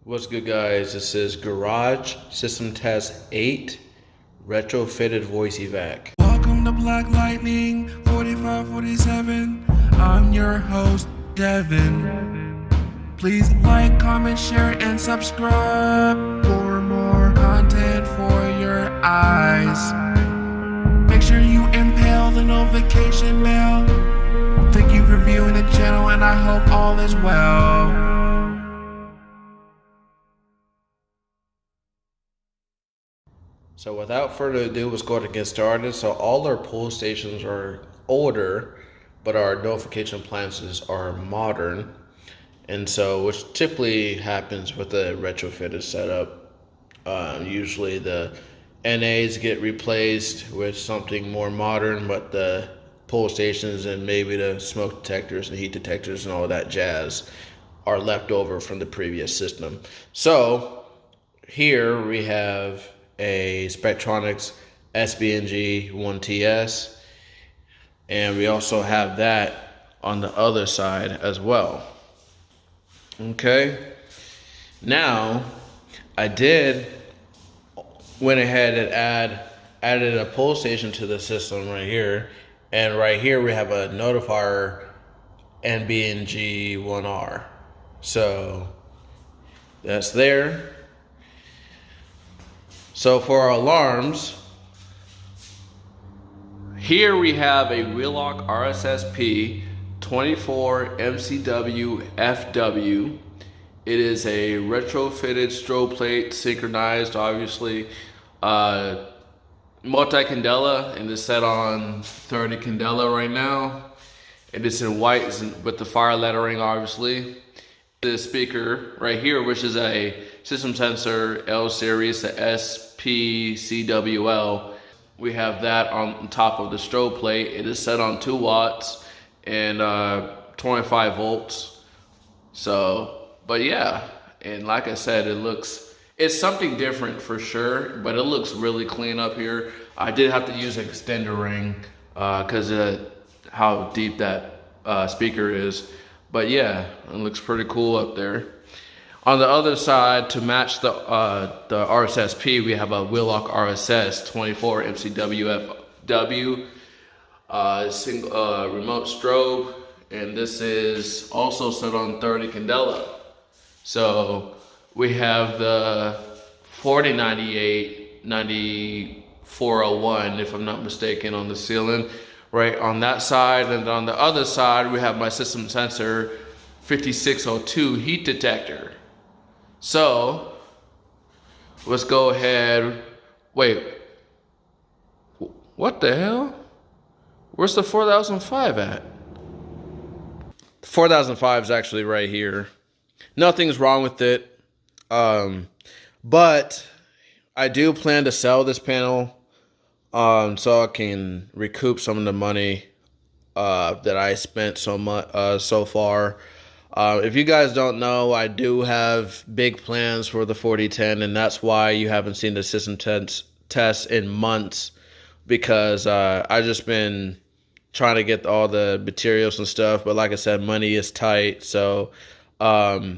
What's good, guys? This is Garage System Test 8 Retrofitted Voice Evac. Welcome to Black Lightning 4547. I'm your host, Devin. Please like, comment, share, and subscribe for more content for your eyes. Make sure you impale the notification bell. Thank you for viewing the channel, and I hope all is well. So without further ado, let's go ahead and get started. So all our pull stations are older, but our notification appliances are modern. And so which typically happens with a retrofitted setup. Usually the NAs get replaced with something more modern, but the pull stations and maybe the smoke detectors and heat detectors and all of that jazz are left over from the previous system. So here we have a Spectronics SBNG 1TS, and we also have that on the other side as well. Okay, now I went ahead and added a pull station to the system right here, and right here we have a notifier NBNG 1R. So that's there. So for our alarms, here we have a Wheelock RSSP 24 MCW FW. It is a retrofitted strobe plate, synchronized, obviously, multi-candela, and it's set on 30 candela right now. It is in white with the fire lettering, obviously. The speaker right here, which is a system sensor L series, the SPCWL. We have that on top of the strobe plate. It is set on 2 watts and 25 volts. So, but yeah, and like I said, it's something different for sure, but it looks really clean up here. I did have to use an extender ring because of how deep that speaker is. But yeah, it looks pretty cool up there. On the other side, to match the RSSP, we have a Wheelock RSS 24 MCWFW single remote strobe, and this is also set on 30 candela. So we have the 4098 9401, if I'm not mistaken, on the ceiling, right on that side. And on the other side, we have my system sensor 5602 heat detector. So let's go ahead. Wait, what the hell? Where's the 4005 at? 4005 is actually right here. Nothing's wrong with it. But I do plan to sell this panel so I can recoup some of the money that I spent so far. If you guys don't know, I do have big plans for the 4010, and that's why you haven't seen the system test in months, because I just been trying to get all the materials and stuff. But like I said, money is tight. So yeah,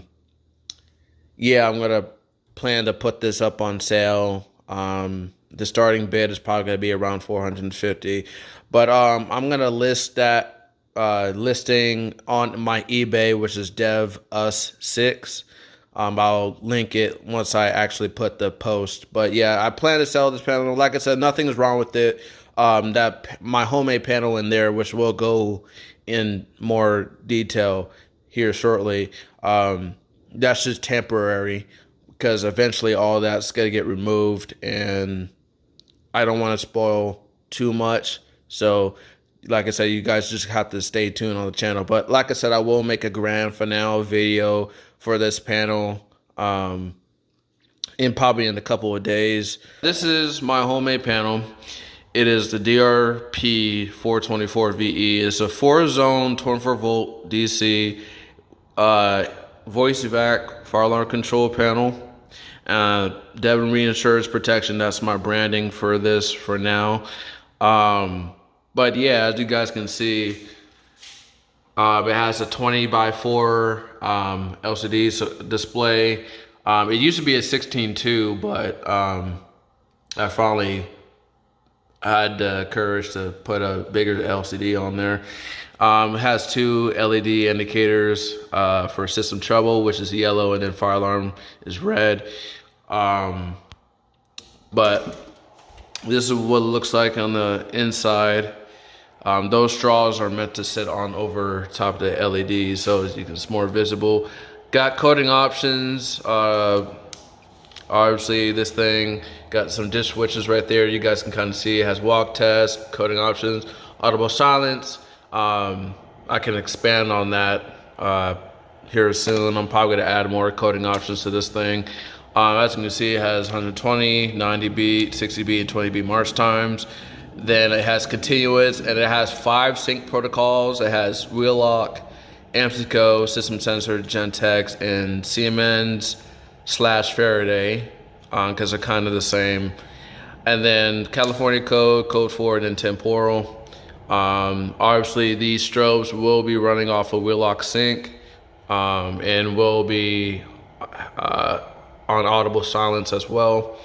I'm gonna plan to put this up on sale. The starting bid is probably going to be around $450, but I'm going to list that listing on my eBay, which is DevUs6. I'll link it once I actually put the post. But yeah, I plan to sell this panel. Like I said, nothing's wrong with it. My homemade panel in there, which will go in more detail here shortly. That's just temporary, because eventually all that's going to get removed, and I don't want to spoil too much. So like I said, you guys just have to stay tuned on the channel. But like I said, I will make a grand finale video for this panel probably in a couple of days. This is my homemade panel. It is the DRP 424VE. It's a 4-zone 24-volt DC voice evac fire alarm control panel. Devin Reinsurance Protection, that's my branding for this for now. But yeah, as you guys can see, it has a 20 by 4 LCD display. It used to be a 16.2, but I finally had the courage to put a bigger LCD on there. It has two LED indicators for system trouble, which is yellow, and then fire alarm is red. But this is what it looks like on the inside. Those straws are meant to sit on over top of the LED, so as you can, it's more visible. Got coding options. Obviously, this thing got some dish switches right there. You guys can kind of see it has Walktest, coding options, audible silence. I can expand on that here soon. I'm probably going to add more coding options to this thing. As you can see, it has 120, 90 beat, 60 beat, and 20 beat march times. Then it has continuous, and it has 5 sync protocols. It has wheel lock, AMSICO, system sensor, Gentex, and Siemens/Faraday, because they're kind of the same. And then California code 4, and then temporal. Obviously, these strobes will be running off of wheel lock sync, and will be on audible silence as well.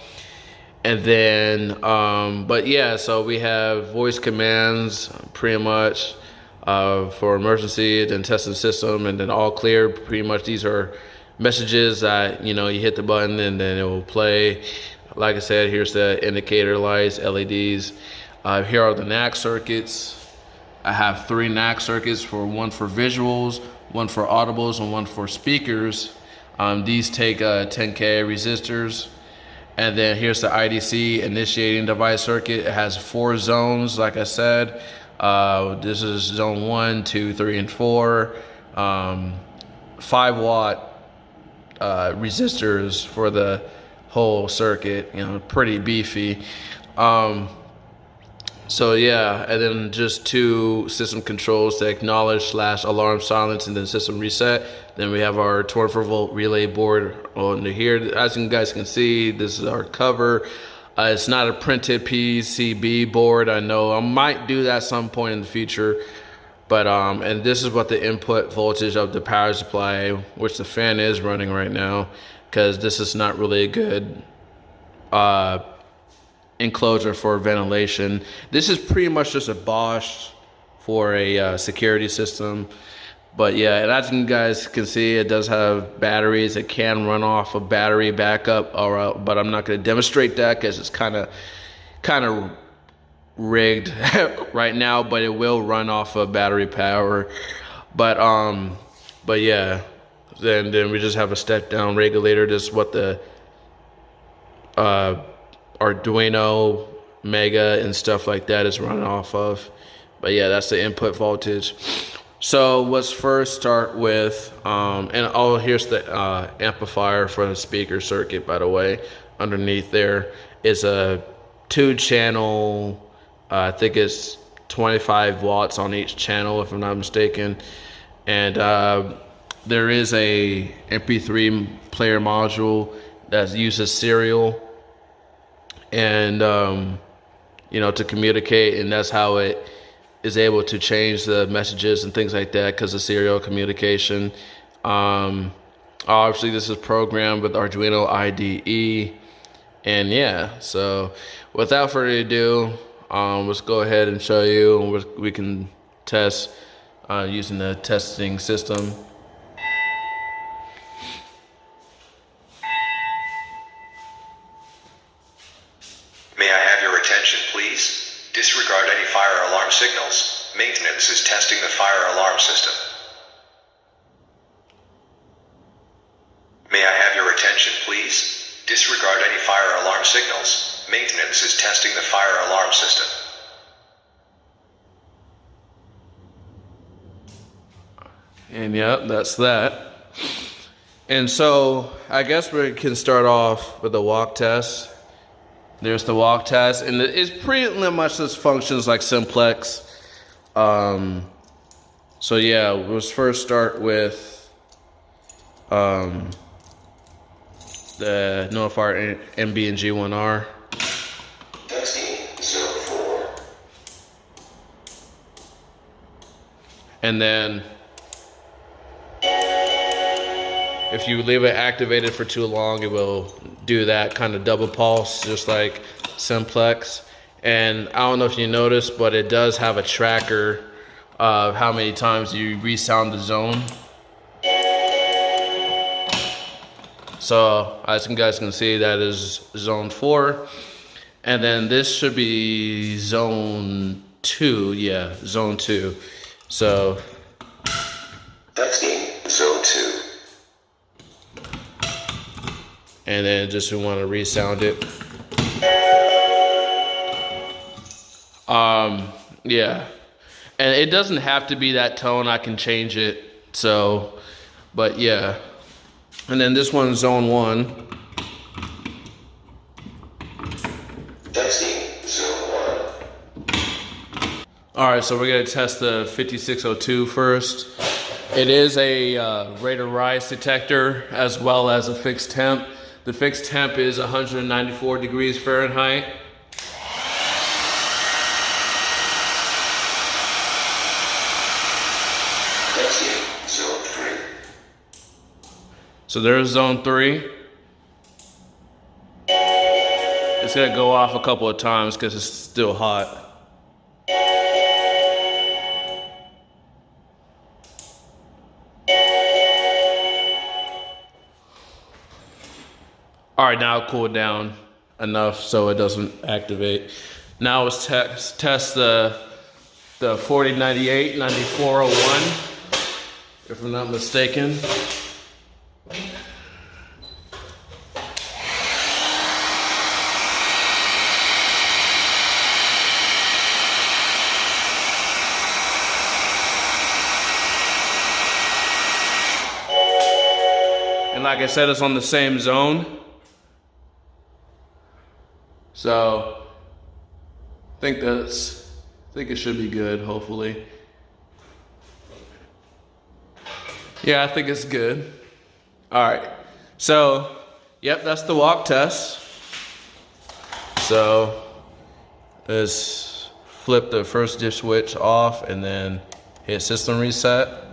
And then, but yeah, so we have voice commands pretty much for emergency, then testing system, and then all clear. Pretty much these are messages that, you know, you hit the button and then it will play. Like I said, here's the indicator lights, LEDs. Here are the NAC circuits. I have 3 NAC circuits, one for visuals, one for audibles, and one for speakers. These take 10K resistors. And then here's the IDC initiating device circuit. It has 4 zones, like I said. This is zone 1, 2, 3, and 4. 5-watt resistors for the whole circuit. You know, pretty beefy. So yeah, and then just 2 system controls to acknowledge / alarm silence, and then system reset. Then we have our 24-volt relay board on here. As you guys can see, this is our cover. It's not a printed PCB board. I know I might do that some point in the future, but and this is what the input voltage of the power supply, which the fan is running right now, because this is not really a good enclosure for ventilation. This is pretty much just a Bosch for a security system. But yeah, and as you guys can see, it does have batteries. It can run off a battery backup, but I'm not going to demonstrate that because it's kind of rigged right now. But it will run off of battery power. But yeah, then we just have a step down regulator. This is what the Arduino Mega and stuff like that is running off of. But yeah, that's the input voltage. So let's first start with, here's the amplifier for the speaker circuit, by the way. Underneath there is a 2-channel, I think it's 25 watts on each channel, if I'm not mistaken. And there is a MP3 player module that uses serial, and you know, to communicate, and that's how it is able to change the messages and things like that, because of serial communication. Obviously this is programmed with Arduino IDE, and yeah, so without further ado, let's go ahead and show you, and we can test using the testing system. May I have your attention, please? Disregard any fire alarm signals. Maintenance is testing the fire alarm system. May I have your attention, please? Disregard any fire alarm signals. Maintenance is testing the fire alarm system. And yep, that's that. And so I guess we can start off with the walk test. There's the walk test, and it's pretty much just functions like Simplex. So yeah, let's first start with the notifier MB and G1R. Testing 04. And then if you leave it activated for too long, it will do that kind of double pulse, just like Simplex. And I don't know if you noticed, but it does have a tracker of how many times you resound the zone. So as you guys can see, that is zone 4. And then this should be zone 2. Yeah, zone 2. So Texting zone 2. And then just we want to resound it. Yeah. And it doesn't have to be that tone. I can change it. So, but yeah. And then this one's zone 1. Texting zone 1. All right, so we're gonna test the 5602 first. It is a rate of rise detector as well as a fixed temp. The fixed temp is 194 degrees Fahrenheit. Texting zone 3. So there's zone 3. It's gonna go off a couple of times because it's still hot. All right, now cool it down enough so it doesn't activate. Now let's test the 4098 9401, if I'm not mistaken. And like I said, it's on the same zone. So I think it should be good, hopefully. Yeah, I think it's good. All right. So, yep, that's the Walktest. So let's flip the first dip switch off and then hit system reset.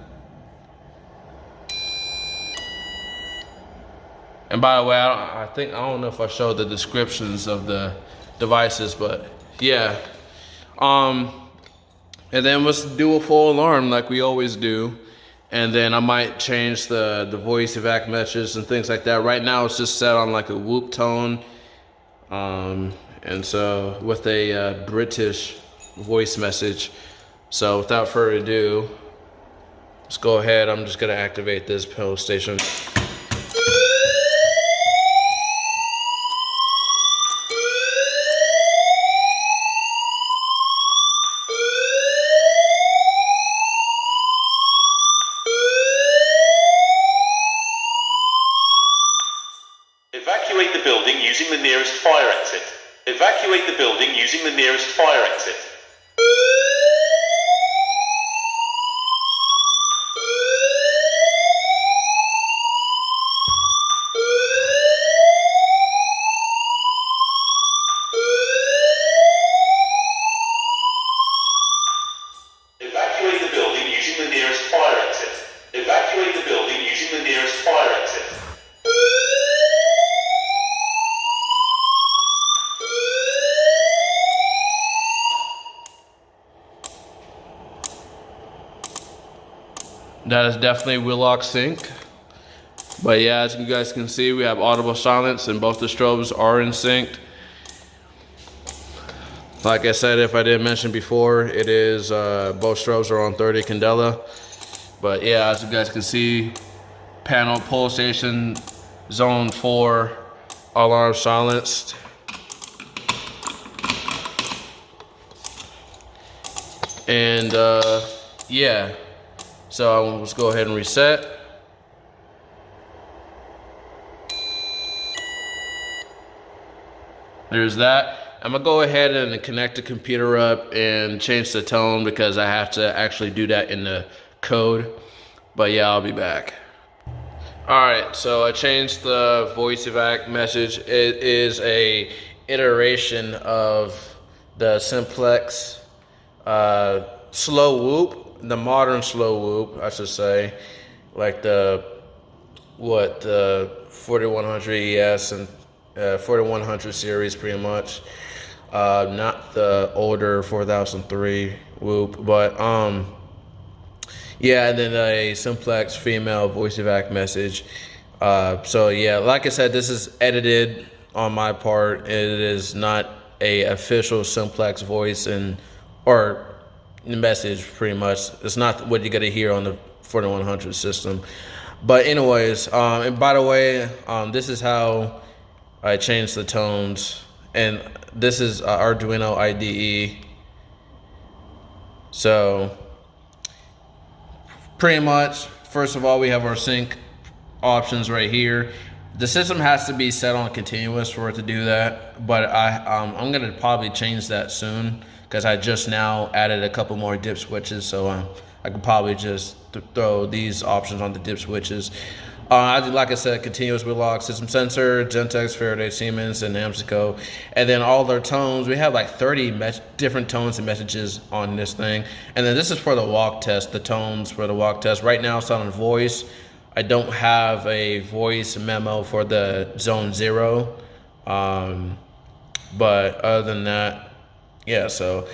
And by the way, I don't know if I showed the descriptions of the devices, but yeah. And then let's do a full alarm like we always do. And then I might change the voice evac messages and things like that. Right now it's just set on like a whoop tone. And so with a British voice message. So without further ado, let's go ahead. I'm just gonna activate this pedal station. Evacuate the building using the nearest fire exit. Evacuate the building using the nearest fire exit. Evacuate the building using the nearest fire exit. Evacuate the building using the nearest fire exit. That is definitely Wheelock sync. But yeah, as you guys can see, we have audible silence and both the strobes are in sync. Like I said, if I didn't mention before, it is both strobes are on 30 candela. But yeah, as you guys can see, panel pull station zone 4 alarm silenced. And yeah, so let's go ahead and reset. There's that. I'm gonna go ahead and connect the computer up and change the tone because I have to actually do that in the code. But yeah, I'll be back. All right, so I changed the voice evac message. It is a iteration of the Simplex slow whoop, the modern slow whoop, I should say, like the what the 4100 ES and 4100 series pretty much. Not the older 4003 Whoop, but yeah, and then a Simplex female voice evac message. So yeah, like I said, this is edited on my part. It is not a official Simplex voice or message. Pretty much, it's not what you're gonna hear on the 4100 system. But anyways, and by the way, this is how I changed the tones, and this is Arduino IDE. So pretty much, first of all, we have our sync options right here. The system has to be set on continuous for it to do that, but I'm gonna probably change that soon because I just now added a couple more dip switches, so I could probably just throw these options on the dip switches. Like I said, continuous with log, system sensor, Gentex, Faraday, Siemens, and Amsico. And then all their tones, we have like 30 different tones and messages on this thing. And then this is for the Walktest, the tones for the Walktest. Right now it's on voice. I don't have a voice memo for the zone 0. But other than that, yeah, so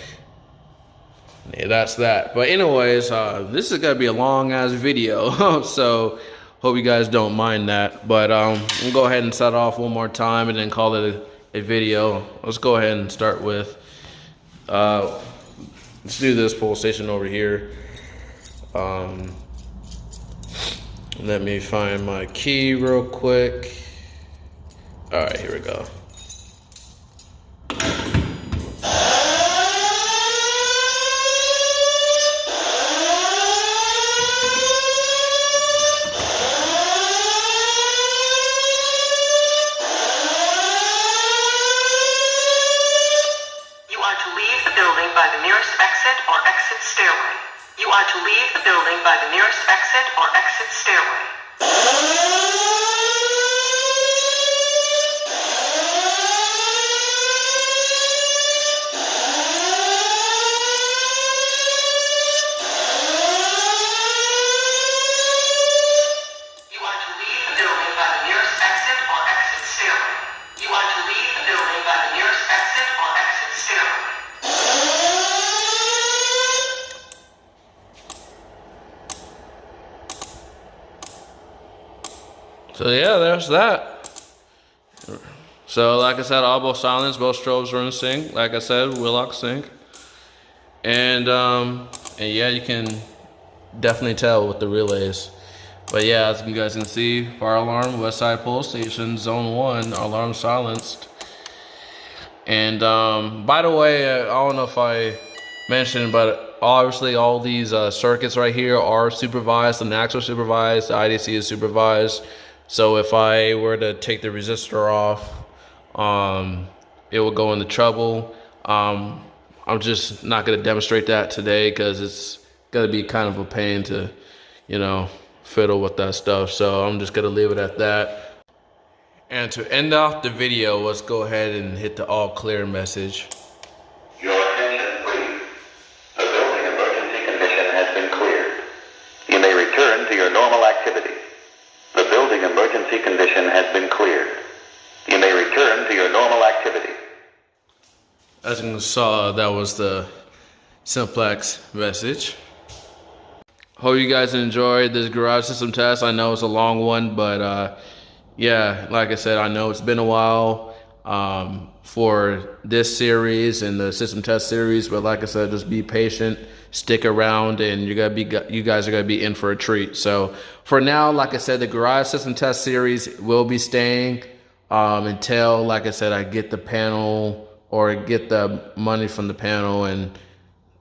yeah, that's that. But anyways, this is gonna be a long ass video, so hope you guys don't mind that. But we'll go ahead and set off one more time and then call it a video. Let's go ahead and start with let's do this pull station over here. Let me find my key real quick. All right, here we go. By the nearest exit or exit stairway. You are to leave the building by the nearest exit or exit stairway. You are to leave the building by the nearest exit or exit stairway. You are to leave the building by the nearest exit or exit stairway. So yeah, there's that. So like I said, all both silence, both strobes are in sync. Like I said, Willock sync. And yeah, you can definitely tell with the relays. But yeah, as you guys can see, fire alarm, west side pull station, zone 1, alarm silenced. And by the way, I don't know if I mentioned, but obviously all these circuits right here are supervised. The NACs are supervised, the IDC is supervised. So if I were to take the resistor off, it will go into trouble. I'm just not going to demonstrate that today because it's going to be kind of a pain to, fiddle with that stuff. So I'm just going to leave it at that. And to end off the video, let's go ahead and hit the all clear message. Your attention, please. The building emergency condition has been cleared. You may return to your normal activity. The building emergency condition has been cleared. You may return to your normal activity. As you saw, that was the Simplex message. Hope you guys enjoyed this garage system test. I know it's a long one, but yeah, like I said, I know it's been a while for this series and the system test series, but like I said, just be patient, stick around, and you guys are gonna be in for a treat. So for now, like I said, the garage system test series will be staying until, like I said, I get the panel or get the money from the panel and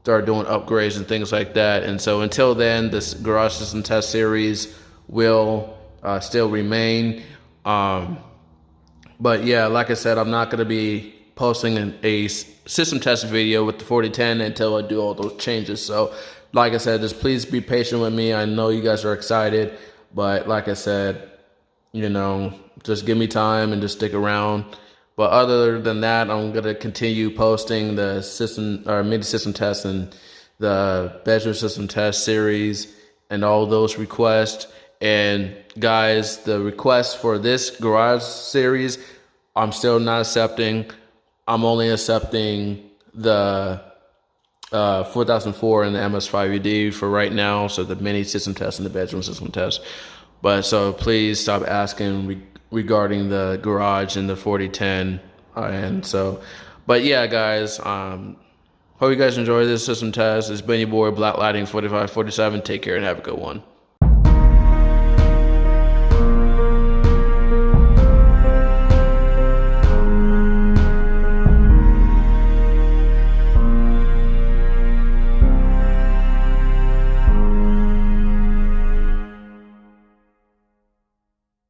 start doing upgrades and things like that. And so until then, this garage system test series will still remain. But yeah, like I said, I'm not going to be posting a system test video with the 4010 until I do all those changes. So like I said, just please be patient with me. I know you guys are excited, but like I said, just give me time and just stick around. But other than that, I'm going to continue posting the system or MIDI system test and the bedroom system test series and all those requests. And guys, the request for this garage series, I'm still not accepting. I'm only accepting the 4004 and the MS5UD for right now. So the mini system test and the bedroom system test. But so please stop asking regarding the garage and the 4010. And so, but yeah, guys, hope you guys enjoy this system test. It's been your boy Black Lighting 4547. Take care and have a good one.